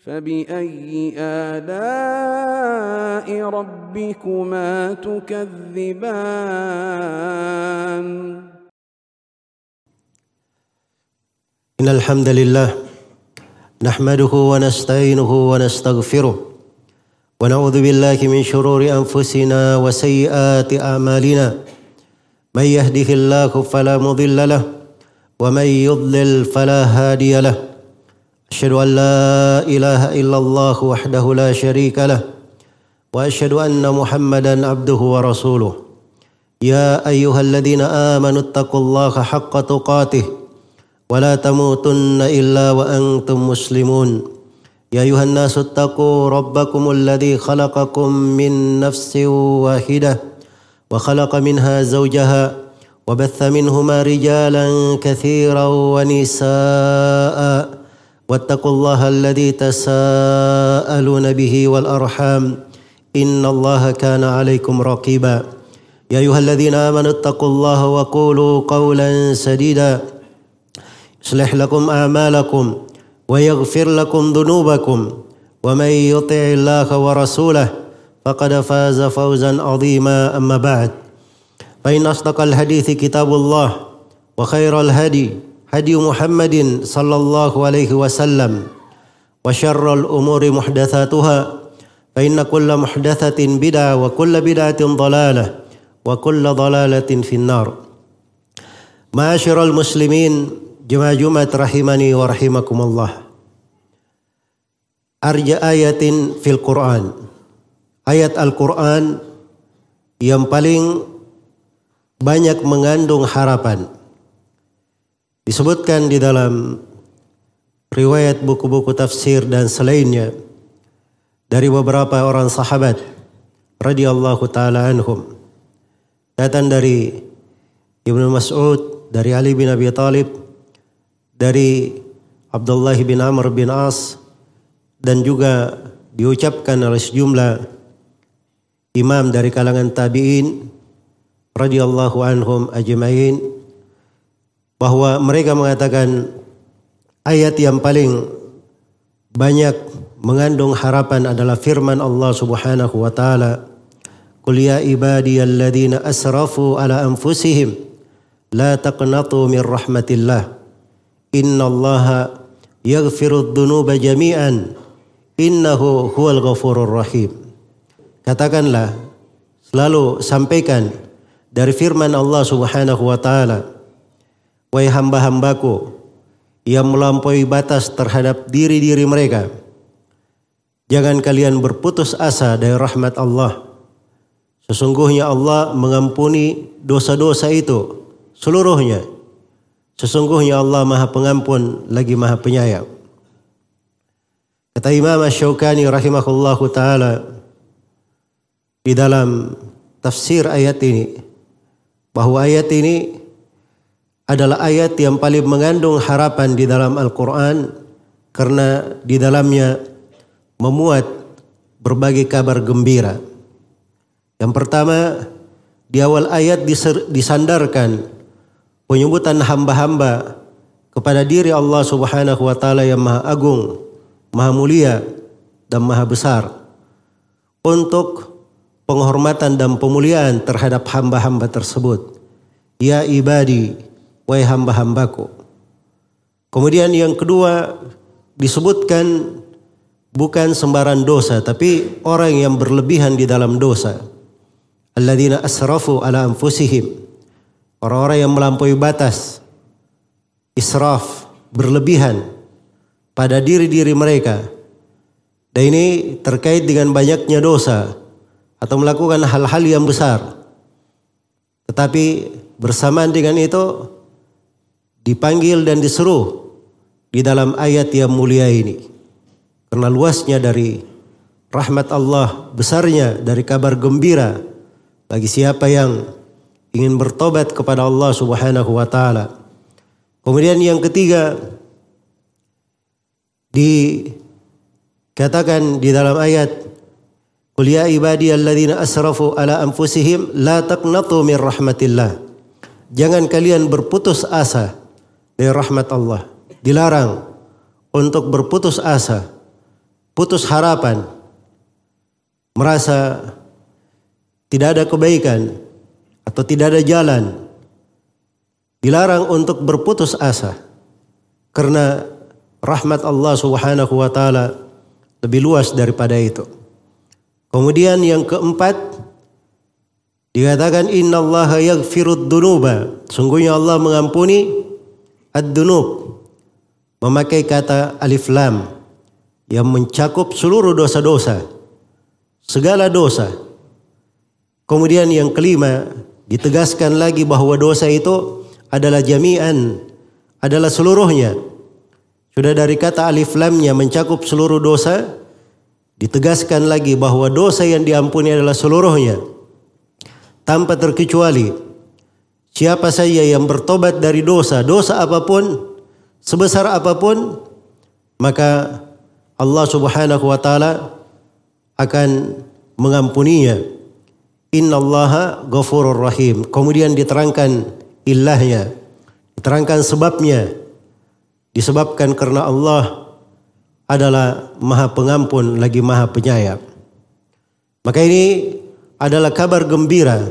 فبأي آلاء ربكما تكذبان إن الحمد لله نحمده ونستعينه ونستغفره ونعوذ بالله من شرور أنفسنا وسيئات أعمالنا من يهده الله فلا مضل له ومن يضلل فلا هادي له أشهد أن لا إله إلا الله وحده لا شريك له وأشهد أن محمدا عبده ورسوله يا أيها الذين آمنوا اتقوا الله حق تقاته ولا تموتن إلا وأنتم مسلمون يا أيها الناس اتقوا ربكم الذي خلقكم من نفس واحدة وخلق منها زوجها وبث منهما رجالا كثيرا ونساء واتقوا الله الذي تساءلون به والأرحام إن الله كان عليكم رقيبا يا أيها الذين آمنوا اتقوا الله وقولوا قولا سديدا يصلح لكم أعمالكم ويغفر لكم ذنوبكم ومن يطع الله ورسوله فقد فاز فوزا عظيما أما بعد فإن أصدق الحديث كتاب الله وخير الهدي هدي محمد صلى الله عليه وسلم وشر الأمور محدثاتها فإن كل محدثة بدعة وكل بدعة ضلالة وكل ضلالة في النار معاشر المسلمين jemaah Jumat rahimani wa rahimakumullah. Arja ayatin fil Quran. Ayat Al-Quran yang paling banyak mengandung harapan. Disebutkan di dalam riwayat buku-buku tafsir dan selainnya dari beberapa orang sahabat radhiyallahu taala anhum. Datang dari Ibnu Mas'ud, dari Ali bin Abi Thalib, dari Abdullah bin Amr bin As, dan juga diucapkan oleh sejumlah imam dari kalangan tabi'in radhiyallahu anhum ajma'in, bahwa mereka mengatakan ayat yang paling banyak mengandung harapan adalah firman Allah Subhanahu wa taala, "Qul ya ibadiyalladzina asrafu ala anfusihim la taqnatu min rahmatillah. Innallaha yaghfirudz dzunuba jami'an innahu huwal ghafurur rahim." Katakanlah, selalu sampaikan dari firman Allah Subhanahu wa taala, "Wahai hamba-hambaku yang melampaui batas terhadap diri-diri mereka, jangan kalian berputus asa dari rahmat Allah. Sesungguhnya Allah mengampuni dosa-dosa itu seluruhnya. Sesungguhnya Allah Maha Pengampun lagi Maha Penyayang." Kata Imam Asy-Syaukani rahimahullahu taala di dalam tafsir ayat ini, bahwa ayat ini adalah ayat yang paling mengandung harapan di dalam Al-Quran karena di dalamnya memuat berbagai kabar gembira. Yang pertama, di awal ayat disandarkan penyebutan hamba-hamba kepada diri Allah Subhanahu wa taala yang Maha Agung, Maha Mulia, dan Maha Besar, untuk penghormatan dan pemuliaan terhadap hamba-hamba tersebut. Ya ibadi, wahai hamba-hambaku. Kemudian yang kedua disebutkan bukan sembarang dosa, tapi orang yang berlebihan di dalam dosa. Alladzina asrafu ala anfusihim. Orang-orang yang melampaui batas, israf, berlebihan pada diri-diri mereka. Dan ini terkait dengan banyaknya dosa atau melakukan hal-hal yang besar. Tetapi bersamaan dengan itu dipanggil dan disuruh di dalam ayat yang mulia ini. Karena luasnya dari rahmat Allah, besarnya dari kabar gembira bagi siapa yang ingin bertobat kepada Allah Subhanahu wa taala. Kemudian yang ketiga dikatakan di dalam ayat, "Qul ya ibadiyalladzina asrafu ala anfusihim la taqnatu min rahmatillah." Jangan kalian berputus asa dari rahmat Allah. Dilarang untuk berputus asa putus harapan, merasa tidak ada kebaikan atau tidak ada jalan, dilarang untuk berputus asa karena rahmat Allah Subhanahu wa taala lebih luas daripada itu. Kemudian yang keempat dikatakan innallaha yaghfirud dunuba, sungguhnya Allah mengampuni ad-dunub, memakai kata alif lam yang mencakup seluruh dosa-dosa, segala dosa. Kemudian yang kelima ditegaskan lagi bahwa dosa itu adalah jami'an, adalah seluruhnya. Sudah dari kata alif lamnya mencakup seluruh dosa, ditegaskan lagi bahwa dosa yang diampuni adalah seluruhnya, tanpa terkecuali. Siapa saja yang bertobat dari dosa, dosa apapun, sebesar apapun, maka Allah Subhanahu wa taala akan mengampuninya. Innallaha ghafurur rahim. Kemudian diterangkan ilahnya, diterangkan sebabnya, disebabkan karena Allah adalah Maha Pengampun lagi Maha Penyayang. Maka ini adalah kabar gembira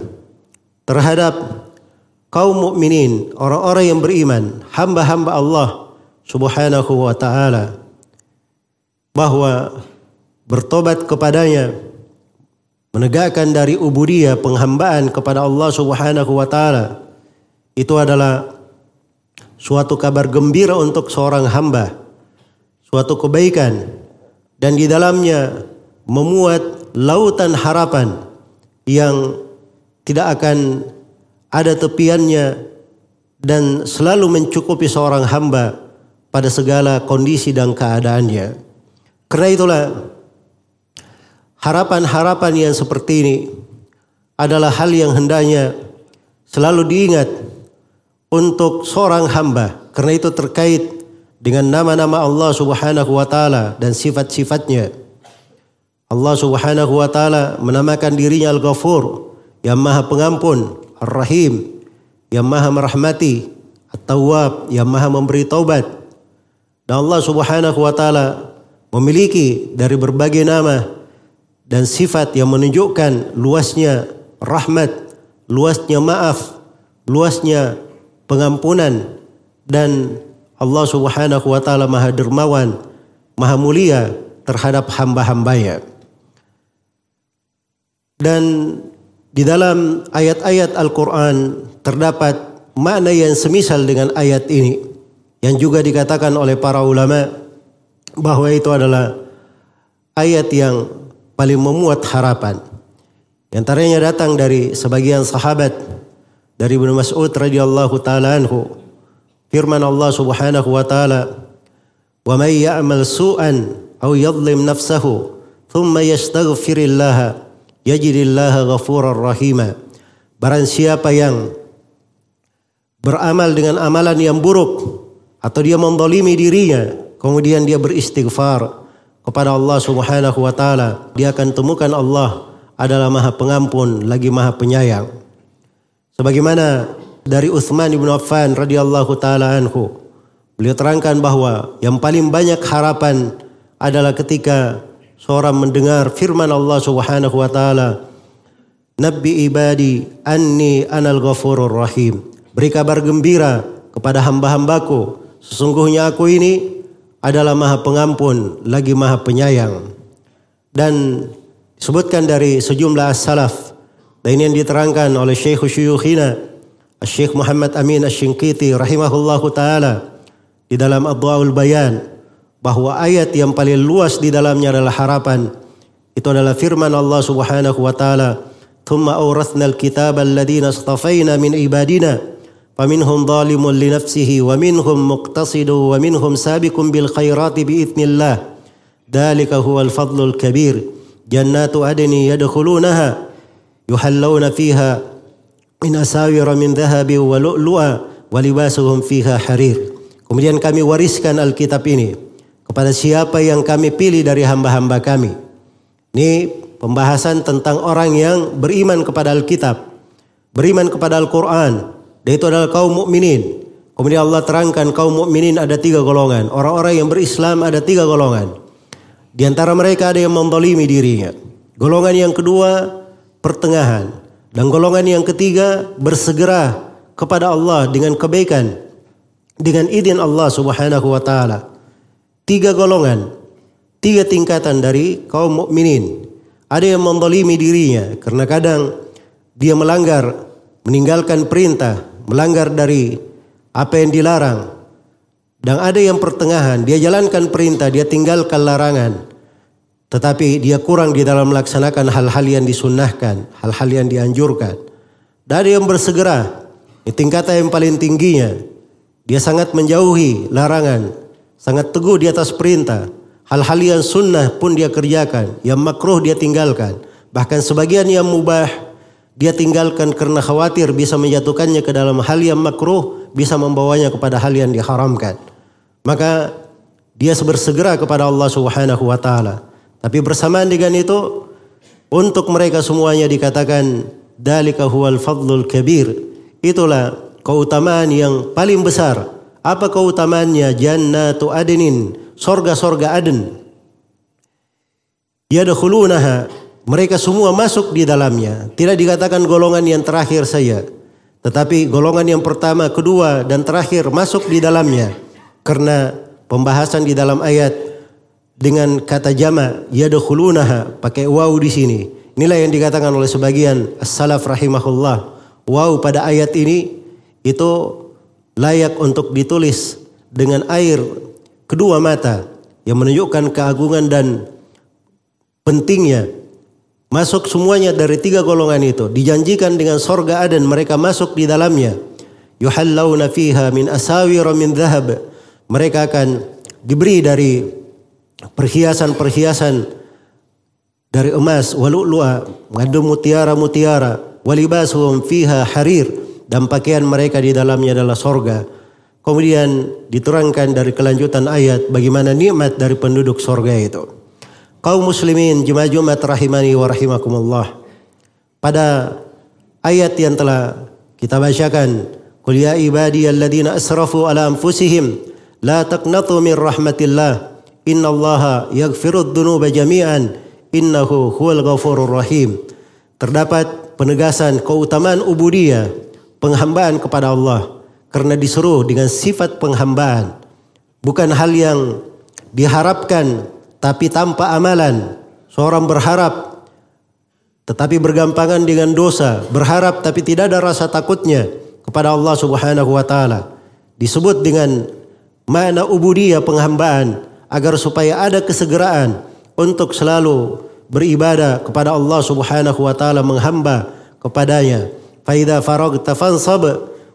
terhadap kaum mukminin, orang-orang yang beriman, hamba-hamba Allah Subhanahu wa taala, bahwa bertobat kepadanya, menegakkan dari ubudiyah, penghambaan kepada Allah Subhanahu wa taala, itu adalah suatu kabar gembira untuk seorang hamba, suatu kebaikan, dan di dalamnya memuat lautan harapan yang tidak akan ada tepiannya dan selalu mencukupi seorang hamba pada segala kondisi dan keadaannya. Karena itulah harapan-harapan yang seperti ini adalah hal yang hendaknya selalu diingat untuk seorang hamba, karena itu terkait dengan nama-nama Allah Subhanahu wa taala dan sifat-sifatnya. Allah Subhanahu wa taala menamakan dirinya Al-Ghafur, yang Maha Pengampun, Ar-Rahim, yang Maha merahmati, At-Tawwab, yang Maha memberi taubat. Dan Allah Subhanahu wa taala memiliki dari berbagai nama dan sifat yang menunjukkan luasnya rahmat, luasnya maaf, luasnya pengampunan, dan Allah Subhanahu wa taala Maha Dermawan, Maha Mulia terhadap hamba-hambanya. Dan di dalam ayat-ayat Al-Quran terdapat makna yang semisal dengan ayat ini, yang juga dikatakan oleh para ulama bahwa itu adalah ayat yang paling memuat harapan. Di antaranya datang dari sebagian sahabat, dari Ibnu Mas'ud radhiyallahu taala anhu, firman Allah Subhanahu wa taala, "Wa may ya'mal su'an aw yadhlim nafsahu thumma yastaghfirillaha yajidillaha ghafurar rahima." Barang siapa yang beramal dengan amalan yang buruk atau dia mendolimi dirinya, kemudian dia beristighfar kepada Allah Subhanahu wa taala, dia akan temukan Allah adalah Maha Pengampun lagi Maha Penyayang. Sebagaimana dari Utsman bin Affan radhiyallahu taala anhu, beliau terangkan bahwa yang paling banyak harapan adalah ketika seorang mendengar firman Allah Subhanahu wa taala, "Nabbi ibadi anni anal ghafurur rahim." Beri kabar gembira kepada hamba-hambaku, sesungguhnya aku ini adalah Maha Pengampun lagi Maha Penyayang. Dan disebutkan dari sejumlah as-salaf, dan ini yang diterangkan oleh Syekh Syuyukhina Syekh Muhammad Amin Asy-Shinqiti rahimahullahu taala di dalam Adwaul Bayan, bahwa ayat yang paling luas di dalamnya adalah harapan. Itu adalah firman Allah Subhanahu wa taala, "Tsumma awrathnal kitaba alladziina istafaina min ibadina faminhum dhalimun li nafsihi wa minhum muqtasidun wa minhum sabiqun bil khairati bi idznillah. Dzalika huwal fadlul kabir. Jannatu adni yadkhulunaha yuhallawna fiha min asawira min dhahabi wa lu'lu'a wa libasuhum fiha harir." Kemudian kami wariskan Alkitab ini kepada siapa yang kami pilih dari hamba-hamba kami. Ini pembahasan tentang orang yang beriman kepada Alkitab, beriman kepada Al-Quran, dan itu adalah kaum mukminin. Kemudian Allah terangkan kaum mukminin ada 3 golongan. Orang-orang yang berislam ada 3 golongan. Di antara mereka ada yang menzalimi dirinya. Golongan yang kedua, pertengahan. Dan golongan yang ketiga, bersegera kepada Allah dengan kebaikan, dengan izin Allah subhanahu wa ta'ala. 3 golongan, 3 tingkatan dari kaum mukminin. Ada yang menzalimi dirinya karena kadang dia melanggar, meninggalkan perintah, melanggar dari apa yang dilarang. Dan ada yang pertengahan, dia jalankan perintah, dia tinggalkan larangan. Tetapi dia kurang di dalam melaksanakan hal-hal yang disunnahkan, hal-hal yang dianjurkan. Dan ada yang bersegera, di tingkatan yang paling tingginya. Dia sangat menjauhi larangan, sangat teguh di atas perintah. Hal-hal yang sunnah pun dia kerjakan, yang makruh dia tinggalkan. Bahkan sebagian yang mubah dia tinggalkan karena khawatir bisa menjatuhkannya ke dalam hal yang makruh, bisa membawanya kepada hal yang diharamkan. Maka dia bersegera kepada Allah subhanahu wa ta'ala. Tapi bersamaan dengan itu, untuk mereka semuanya dikatakan, Dalika huwal fadlul kabir. Itulah keutamaan yang paling besar. Apa keutamaannya? Jannatu adnin, sorga-sorga Aden. Yadkhulunaha, mereka semua masuk di dalamnya. Tidak dikatakan golongan yang terakhir saja, tetapi golongan yang pertama, kedua, dan terakhir masuk di dalamnya. Karena pembahasan di dalam ayat dengan kata jama' yadkhulunaha pakai waw di sini. Inilah yang dikatakan oleh sebagian as-salaf rahimahullah. Waw pada ayat ini itu layak untuk ditulis dengan air kedua mata yang menunjukkan keagungan dan pentingnya. Masuk semuanya dari 3 golongan itu. Dijanjikan dengan sorga Aden, mereka masuk di dalamnya. Yuhallawna fiha min asawira min dhahab. Mereka akan diberi dari perhiasan-perhiasan dari emas, walu'lu'a, mengandung mutiara-mutiara, walibasuhum fiha harir, dan pakaian mereka di dalamnya adalah sorga. Kemudian diterangkan dari kelanjutan ayat bagaimana nikmat dari penduduk sorga itu. Kaum muslimin jemaah Jumat rahimani wa rahimakumullah. Pada ayat yang telah kita bacakan, qul ya ibadiyalladzina asrafu ala anfusihim la taqnatu min rahmatillah innallaha yaghfirud dzunuba jami'an innahu huwal ghafurur rahim. Terdapat penegasan keutamaan ubudiyah, penghambaan kepada Allah, karena disuruh dengan sifat penghambaan, bukan hal yang diharapkan tapi tanpa amalan. Seorang berharap tetapi bergampangan dengan dosa, berharap tapi tidak ada rasa takutnya kepada Allah subhanahu wa ta'ala. Disebut dengan makna ubudiyah, penghambaan, agar supaya ada kesegeraan untuk selalu beribadah kepada Allah subhanahu wa ta'ala, menghamba kepadanya. Fa idza faragta fansab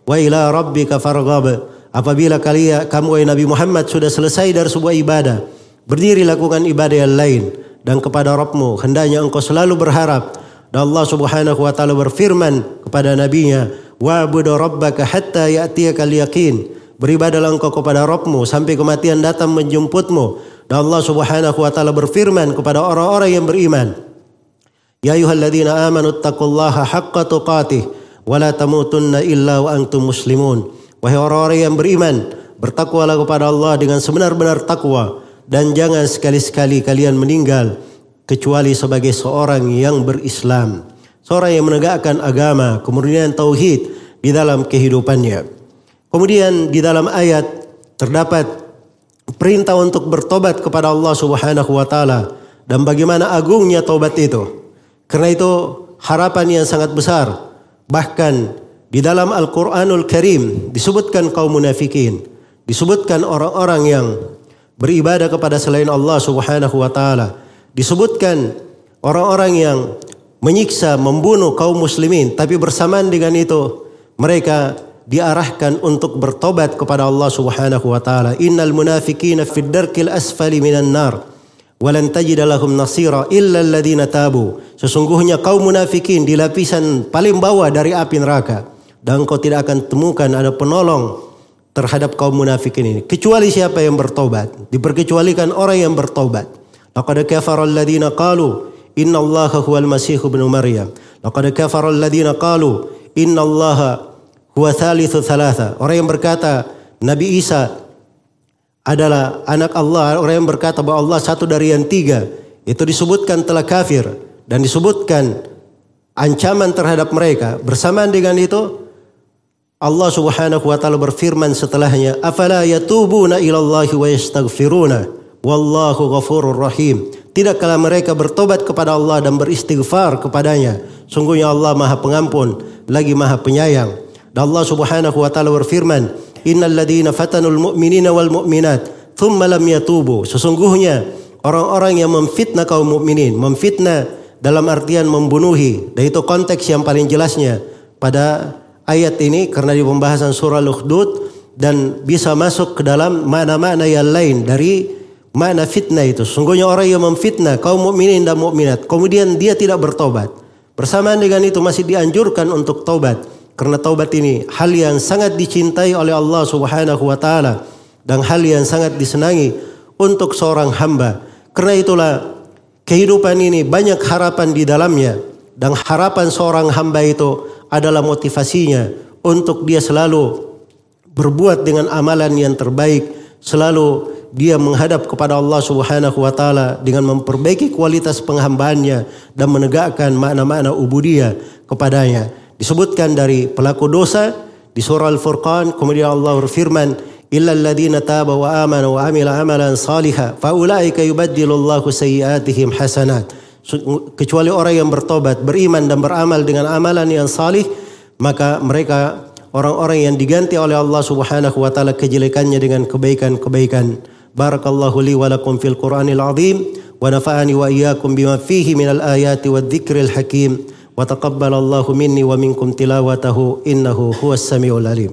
wa ila rabbika farghab. Apabila kamu wahai Nabi Muhammad sudah selesai dari sebuah ibadah, berdiri lakukan ibadah yang lain, dan kepada Rabbmu hendaknya engkau selalu berharap. Dan Allah subhanahu wa ta'ala berfirman kepada nabinya, wa'budu rabbaka hatta ya'tiyakal yaqin. Beribadalah engkau kepada Rabbmu sampai kematian datang menjemputmu. Dan Allah subhanahu wa ta'ala berfirman kepada orang-orang yang beriman, ya ayyuhalladzina amanu taqullaha haqqa tuqatih wa la tamutunna illa wa antum muslimun. Wahai orang-orang yang beriman, bertakwalah kepada Allah dengan sebenar-benar takwa, dan jangan sekali-sekali kalian meninggal kecuali sebagai seorang yang berislam, seorang yang menegakkan agama, kemudian tauhid di dalam kehidupannya. Kemudian di dalam ayat terdapat perintah untuk bertobat kepada Allah subhanahu wa ta'ala, dan bagaimana agungnya taubat itu. Karena itu harapan yang sangat besar. Bahkan di dalam Al-Quranul Karim disebutkan kaum munafikin, disebutkan orang-orang yang beribadah kepada selain Allah subhanahu wa ta'ala, disebutkan orang-orang yang menyiksa, membunuh kaum muslimin. Tapi bersamaan dengan itu mereka diarahkan untuk bertobat kepada Allah subhanahu wa ta'ala. Innal munafiqina fid darkil asfali minan nar walan tajida lahum nasira illa alladhina tabu. Sesungguhnya kaum munafikin di lapisan paling bawah dari api neraka, dan kau tidak akan temukan ada penolong terhadap kaum munafikin ini kecuali siapa yang bertobat. Diperkecualikan orang yang bertobat. Laqad kafara alladhina qalu innallaha huwal masih ibnu maryam. Laqad kafara alladhina qalu innallaha huwa thalithu thalatha. Orang yang berkata Nabi Isa adalah anak Allah, orang yang berkata bahwa Allah satu dari yang tiga, itu disebutkan telah kafir dan disebutkan ancaman terhadap mereka. Bersamaan dengan itu Allah Subhanahu wa taala berfirman setelahnya, "Afala yatubuna ilallahi wa yastaghfiruna wallahu ghafurur rahim." Tidakkala mereka bertobat kepada Allah dan beristighfar kepadanya, sungguhnya Allah Maha Pengampun lagi Maha Penyayang. Dan Allah Subhanahu wa taala berfirman, "Innal ladzina fatanul mu'minina wal mu'minat tsumma lam yatubu." Sesungguhnya orang-orang yang memfitnah kaum mukminin, memfitnah dalam artian membunuhi, dan itu konteks yang paling jelasnya pada ayat ini karena di pembahasan surah Al-Ukhdud dan bisa masuk ke dalam makna-makna yang lain dari makna fitnah itu. Sungguhnya orang yang memfitnah kaum mukminin dan mukminat kemudian dia tidak bertobat, bersamaan dengan itu masih dianjurkan untuk taubat, karena taubat ini hal yang sangat dicintai oleh Allah Subhanahu wa taala dan hal yang sangat disenangi untuk seorang hamba. Karena itulah kehidupan ini banyak harapan di dalamnya, dan harapan seorang hamba itu adalah motivasinya untuk dia selalu berbuat dengan amalan yang terbaik, selalu dia menghadap kepada Allah Subhanahu wa taala dengan memperbaiki kualitas penghambaannya dan menegakkan makna-makna ubudiyah kepadanya. Disebutkan dari pelaku dosa di surah Al-Furqan, kemudian Allah berfirman, "Illal ladzina tabu wa amanu wa amila amalan shalihan fa ulaika yubaddilullahu sayyi'atihim hasanat." Kecuali orang yang bertobat, beriman dan beramal dengan amalan yang salih, maka mereka orang-orang yang diganti oleh Allah Subhanahu wa taala kejelekannya dengan kebaikan-kebaikan. Barakallahu li wa lakum fil Qur'anil azim wa nafa'ani wa iyyakum bima fihi minal ayati wadh-dhikril hakim. Wa taqabbalallahu minni wa minkum tilawatahu innahu huwas samiul alim.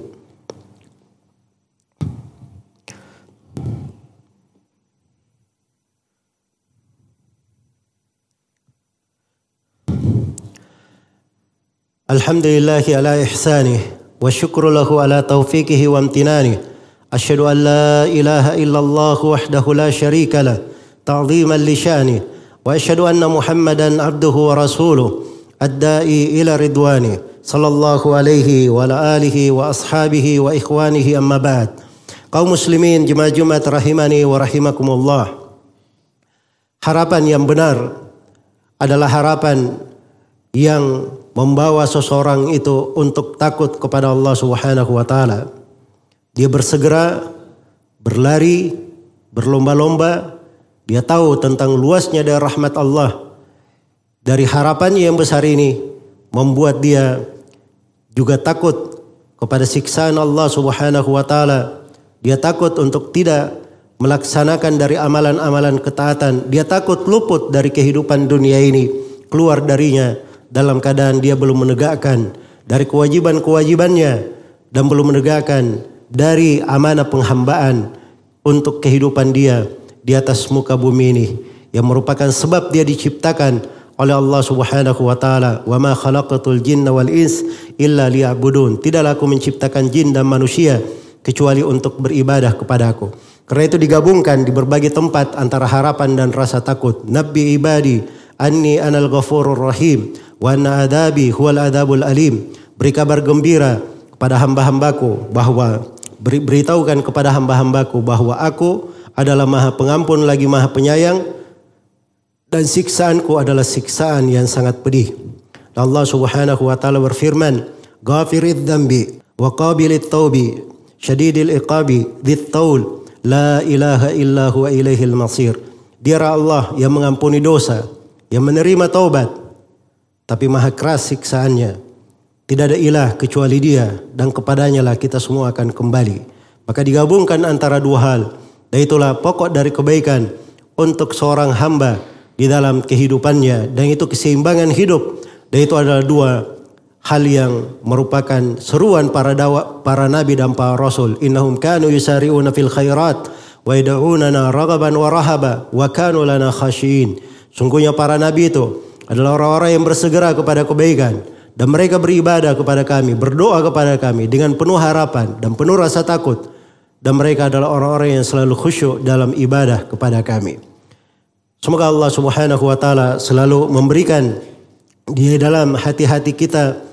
Alhamdulillahi ala ihsanih wa syukru lahu ala taufiqihi wa amtinanih. Asyhadu an la ilaha illallah wahdahu la syarika lah ta'dhiman li sya'nih wa asyhadu anna Muhammadan abduhu wa rasuluh ad-da'i ila ridwani sallallahu alaihi wa ala alihi wa ashabihi wa ikhwanihi amma ba'd. Kaum muslimin jemaah Jumat rahimani wa rahimakumullah. Harapan yang benar adalah harapan yang membawa seseorang itu untuk takut kepada Allah Subhanahu wa taala. Dia bersegera, berlari, berlomba-lomba, dia tahu tentang luasnya dari rahmat Allah. Dari harapannya yang besar ini membuat dia juga takut kepada siksaan Allah Subhanahu wa taala. Dia takut untuk tidak melaksanakan dari amalan-amalan ketaatan. Dia takut luput dari kehidupan dunia ini, keluar darinya dalam keadaan dia belum menegakkan dari kewajiban-kewajibannya dan belum menegakkan dari amanah penghambaan untuk kehidupan dia di atas muka bumi ini, yang merupakan sebab dia diciptakan oleh Allah Subhanahu wa taala. Wa ma khalaqatul jinna wal ins illa liya'budun. Tidaklah aku menciptakan jin dan manusia kecuali untuk beribadah kepadaku. Karena itu digabungkan di berbagai tempat antara harapan dan rasa takut. Nabbi ibadi anni anal ghafurur rahim wa anna adabi huwal adabul alim. Beri kabar gembira kepada hamba-hambaku bahwa beritahukan kepada hamba-hambaku bahwa aku adalah Maha Pengampun lagi Maha Penyayang, dan siksaanku adalah siksaan yang sangat pedih. Allah Subhanahu wa taala berfirman, "Ghafiridz dzambi wa qabilit taubi, syadidil iqabi, dzit taul, la ilaha illa huwa ilaihil masir." Dialah Allah yang mengampuni dosa, yang menerima taubat, tapi maha keras siksaannya. Tidak ada ilah kecuali Dia, dan kepadanya lah kita semua akan kembali. Maka digabungkan antara dua hal, dan itulah pokok dari kebaikan untuk seorang hamba di dalam kehidupannya, dan itu keseimbangan hidup. Dan itu adalah dua hal yang merupakan seruan para nabi dan para rasul. Innahum kanu yusari'una fil khairat wa yad'unana raghaban wa rahaba wa kanu lana khashiyin. Sungguhnya para nabi itu adalah orang-orang yang bersegera kepada kebaikan, dan mereka beribadah kepada kami, berdoa kepada kami dengan penuh harapan dan penuh rasa takut, dan mereka adalah orang-orang yang selalu khusyuk dalam ibadah kepada kami. Semoga Allah Subhanahu wa taala selalu memberikan di dalam hati-hati kita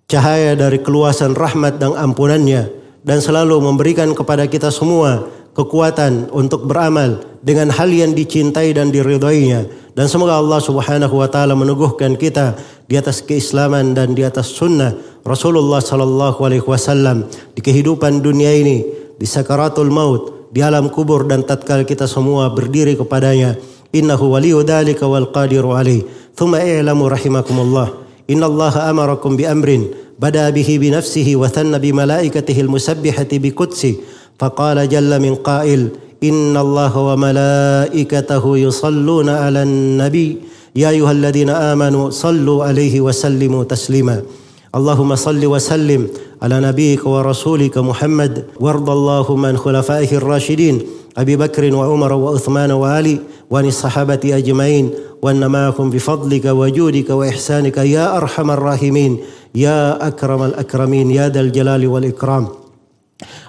cahaya dari keluasan rahmat dan ampunannya, dan selalu memberikan kepada kita semua kekuatan untuk beramal dengan hal yang dicintai dan diridhoinya. Dan semoga Allah Subhanahu wa taala meneguhkan kita di atas keislaman dan di atas sunnah Rasulullah sallallahu alaihi wasallam di kehidupan dunia ini, di sakaratul maut, di alam kubur, dan tatkala kita semua berdiri kepadanya. Innahu waliyyu dzalika wal qadiru alaih. Tsumma i'lamu rahimakumullah. Innallaha amarakum bi amrin bada bihi bi nafsihi wa thanna bi malaikatihi al musabbihati bi qudsi. Faqala jalla min qail. Innallaha wa malaikatahu yusalluna 'alan nabi. Ya ayyuhalladzina amanu sallu 'alaihi wa sallimu taslima. Allahumma salli wa sallim ala nabiyyika wa rasulika Muhammad wardallahu man khulafaihi ar-rasyidin Abi Bakr wa Umar wa Uthman wa Ali wa anis sahabati ajmain wa annamahum bifadlika wa judika wa ihsanika ya arhamar rahimin ya akramal akramin ya dal jalali wal ikram.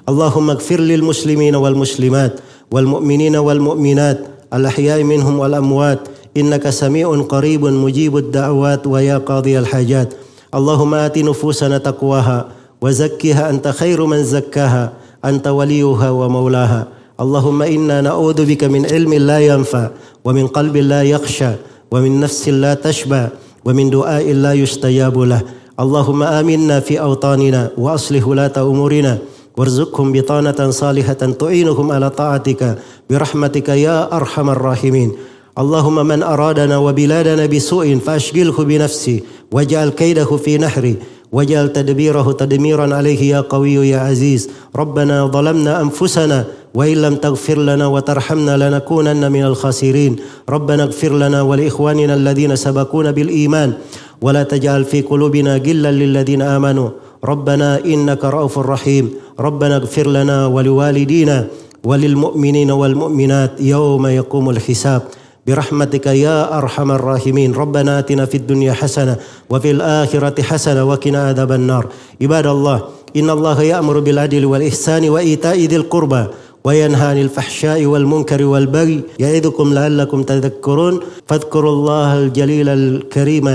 Allahumma ighfir lil muslimina wal muslimat wal mu'minina wal mu'minat al ahya'i minhum wal amwat innaka sami'un qaribun mujibud da'wat wa ya qadiyal hajat. Allahumma ati nufusana taqwaha wa zakkiha anta khairu man zakkaha anta waliyuha wa maulaha. Allahumma inna na'udzu bika min ilmin la yanfa wa min qalbin la yakhsha wa min nafsin la tashba wa min du'ain la yustajabu lah. Allahumma aminna fi awtanina wa aslih wulata umurina warzuqhum bitanatan salihatan tu'inuhum ala ta'atika birahmatika ya arhamar rahimin. Allahumma man aradana wa biladana bisu'in fashghilhu bi nafsi waj'al kaidahu fi nahri waj'al tadbirahu tadmiran alayhi ya qawiyyu ya aziz. Rabbana zalamna anfusana wa illam taghfir lana wa tarhamna lanakunanna minal khasirin. Rabbana ighfir lana wa li ikhwanina alladhina sabaquna bil iman wa la taj'al fi qulubina ghillan lil ladzina amanu. Rabbana innaka ra'ufur rahim. Rabbana ighfir lana wa liwalidina wa lil mu'minina wal mu'minat yawma yaqumul hisab. برحمتك يا أرحم الراحمين. ربنا آتنا في الدنيا حسنة وفي الآخرة حسنة وقنا عذاب النار. عباد الله إن الله يأمر بالعدل والإحسان وإيتاء ذي القربى وينهى عن الفحشاء والمنكر والبغي يعظكم لعلكم تذكرون. فاذكروا الله الجليل الكريم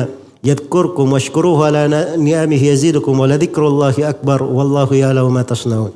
يذكركم واشكروه على نعمه يزيدكم ولذكر الله أكبر والله يعلم ما تصنعون.